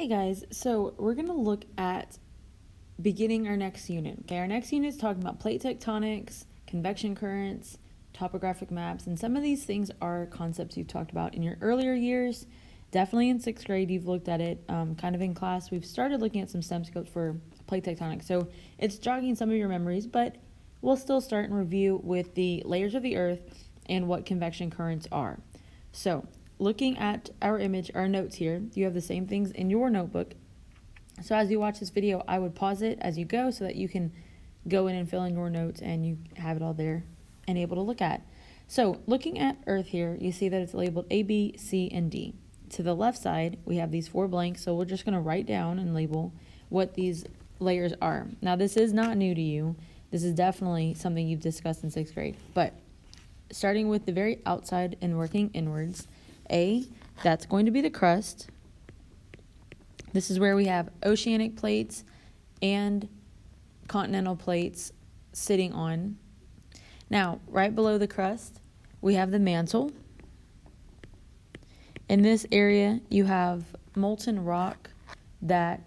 Hey guys, so we're going to look at beginning our next unit. Okay, our next unit is talking about plate tectonics, convection currents, topographic maps, and some of these things are concepts you've talked about in your earlier years. Definitely in 6th grade, you've looked at it kind of in class. We've started looking at some STEM scopes for plate tectonics, so it's jogging some of your memories, but we'll still start and review with the layers of the Earth and what convection currents are. So, looking at our image, our notes here, you have the same things in your notebook. So as you watch this video, I would pause it as you go so that you can go in and fill in your notes and you have it all there and able to look at. So looking at Earth here, you see that it's labeled A, B, C, and D. To the left side, we have these 4 blanks, so we're just going to write down and label what these layers are. Now, this is not new to you. This is definitely something you've discussed in 6th grade. But starting with the very outside and working inwards, A, that's going to be the crust. This is where we have oceanic plates and continental plates sitting on. Now, right below the crust, we have the mantle. In this area, you have molten rock that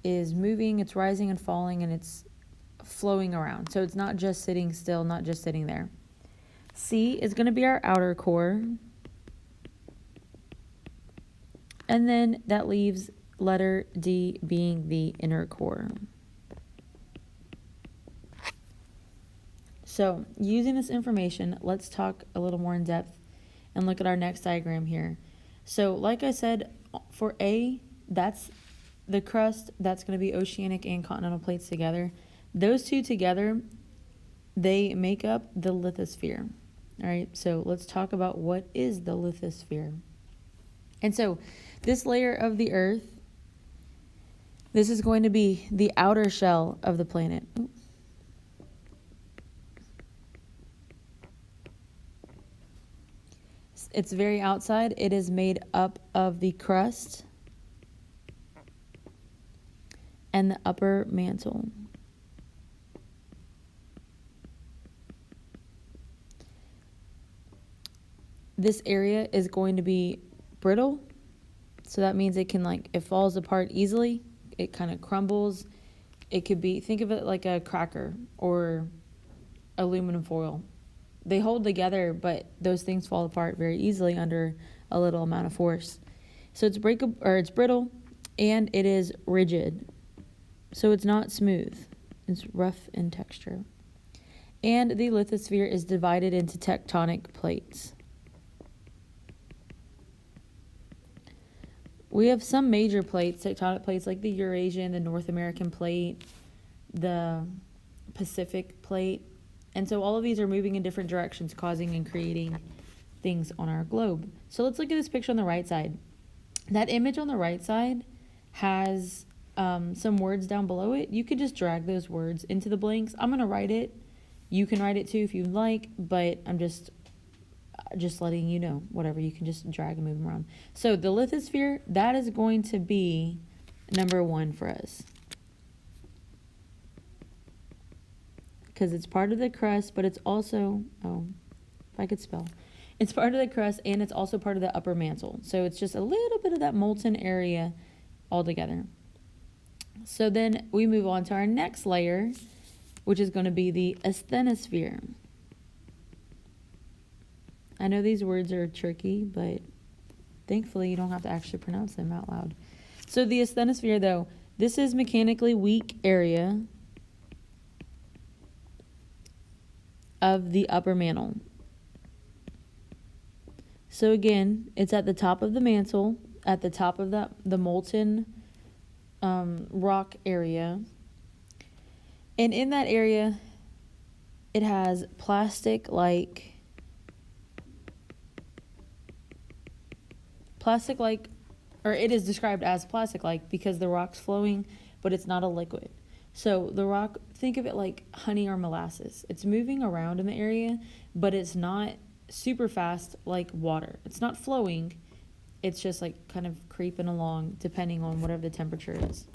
is moving, it's rising and falling, and it's flowing around. So it's not just sitting still, not just sitting there. C is going to be our outer core. And then that leaves letter D being the inner core. So using this information, let's talk a little more in depth and look at our next diagram here. So like I said, for A, that's the crust, that's going to be oceanic and continental plates together. Those two together, they make up the lithosphere. All right, so let's talk about what is the lithosphere. And so this layer of the Earth, this is going to be the outer shell of the planet. It's very outside. It is made up of the crust and the upper mantle. This area is going to be brittle. So that means it falls apart easily. It kind of crumbles. It could be, think of it like a cracker or aluminum foil. They hold together, but those things fall apart very easily under a little amount of force. So it's it's brittle, and it is rigid. So it's not smooth. It's rough in texture. And the lithosphere is divided into tectonic plates. We have some major plates, tectonic plates like the Eurasian, the North American plate, the Pacific plate. And so all of these are moving in different directions, causing and creating things on our globe. So let's look at this picture on the right side. That image on the right side has some words down below it. You could just drag those words into the blanks. I'm going to write it. You can write it too if you'd like, but I'm just letting you know, whatever, you can just drag and move them around. So the lithosphere, that is going to be number 1 for us. Because it's part of the crust, but it's also, if I could spell. It's part of the crust, and it's also part of the upper mantle. So it's just a little bit of that molten area all together. So then we move on to our next layer, which is going to be the asthenosphere. I know these words are tricky, but thankfully you don't have to actually pronounce them out loud. So the asthenosphere, though, this is mechanically weak area of the upper mantle. So again, it's at the top of the mantle, at the top of the molten rock area. And in that area, it has plastic-like, or it is described as plastic-like because the rock's flowing, but it's not a liquid. So the rock, think of it like honey or molasses. It's moving around in the area, but it's not super fast like water. It's not flowing. It's just like kind of creeping along depending on whatever the temperature is.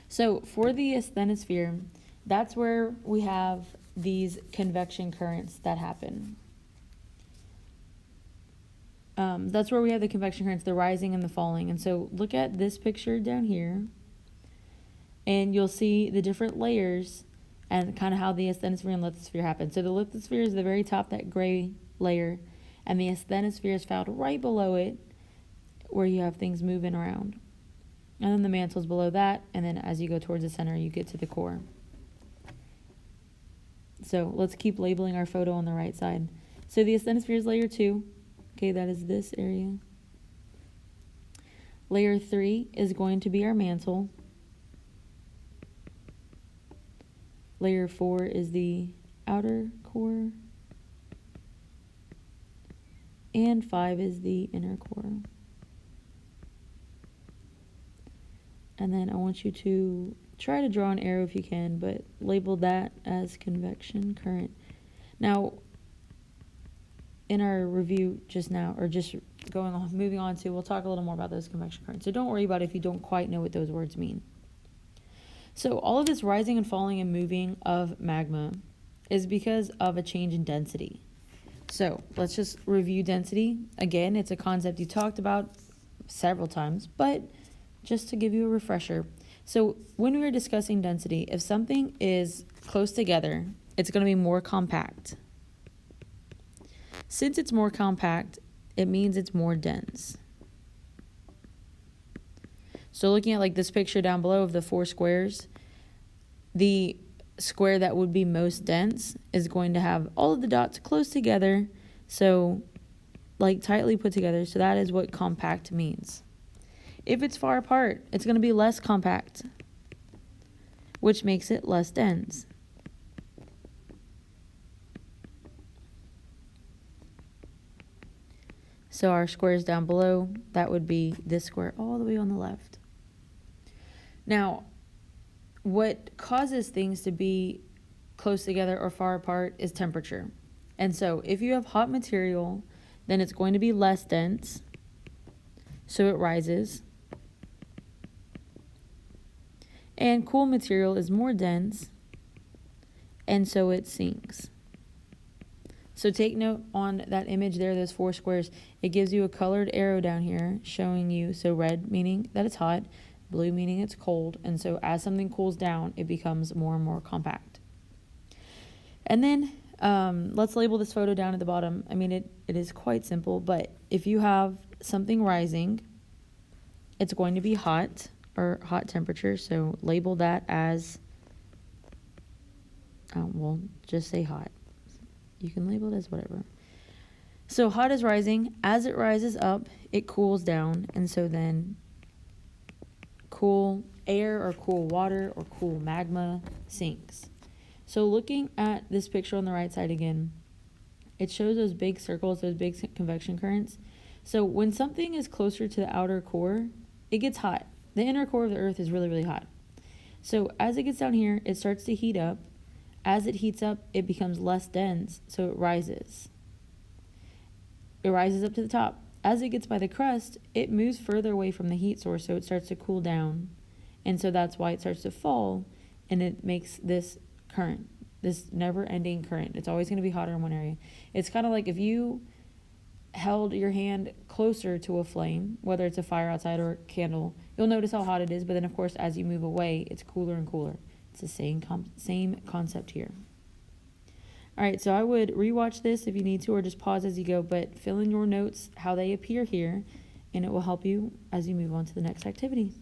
So for the asthenosphere, that's where we have these convection currents that happen. That's where we have the convection currents, the rising and the falling. And so look at this picture down here, and you'll see the different layers and kind of how the asthenosphere and lithosphere happen. So the lithosphere is the very top, that gray layer, and the asthenosphere is found right below it, where you have things moving around. And then the mantle's below that, and then as you go towards the center, you get to the core. So let's keep labeling our photo on the right side. So the asthenosphere is layer 2. Okay, that is this area. Layer 3 is going to be our mantle. Layer 4 is the outer core. And 5 is the inner core. And then I want you to try to draw an arrow if you can, but label that as convection current. Now, in our review just now, or just moving on to, we'll talk a little more about those convection currents. So don't worry about it if you don't quite know what those words mean. So all of this rising and falling and moving of magma is because of a change in density. So let's just review density. Again, it's a concept you talked about several times, but just to give you a refresher. So when we were discussing density, if something is close together, it's going to be more compact. Since it's more compact, it means it's more dense. So looking at like this picture down below of the 4 squares, the square that would be most dense is going to have all of the dots close together, so like tightly put together. So that is what compact means. If it's far apart, it's going to be less compact, which makes it less dense. So our squares down below, that would be this square all the way on the left. Now, what causes things to be close together or far apart is temperature. And so if you have hot material, then it's going to be less dense, so it rises. And cool material is more dense, and so it sinks. So take note on that image there, those 4 squares. It gives you a colored arrow down here showing you, so red meaning that it's hot, blue meaning it's cold, and so as something cools down, it becomes more and more compact. And then let's label this photo down at the bottom. I mean, it is quite simple, but if you have something rising, it's going to be hot, or hot temperature, so label that as, we'll just say hot. You can label it as whatever. So hot is rising. As it rises up, it cools down, and so then cool air or cool water or cool magma sinks. So looking at this picture on the right side again, it shows those big circles, those big convection currents. So when something is closer to the outer core, it gets hot. The inner core of the Earth is really, really hot. So as it gets down here, it starts to heat up. As it heats up, it becomes less dense, so it rises. It rises up to the top. As it gets by the crust, it moves further away from the heat source, so it starts to cool down. And so that's why it starts to fall, and it makes this current, this never-ending current. It's always going to be hotter in one area. It's kind of like if you held your hand closer to a flame, whether it's a fire outside or a candle, you'll notice how hot it is, but then of course as you move away, it's cooler and cooler. It's the same concept here. All right, so I would rewatch this if you need to, or just pause as you go, but fill in your notes how they appear here, and it will help you as you move on to the next activity.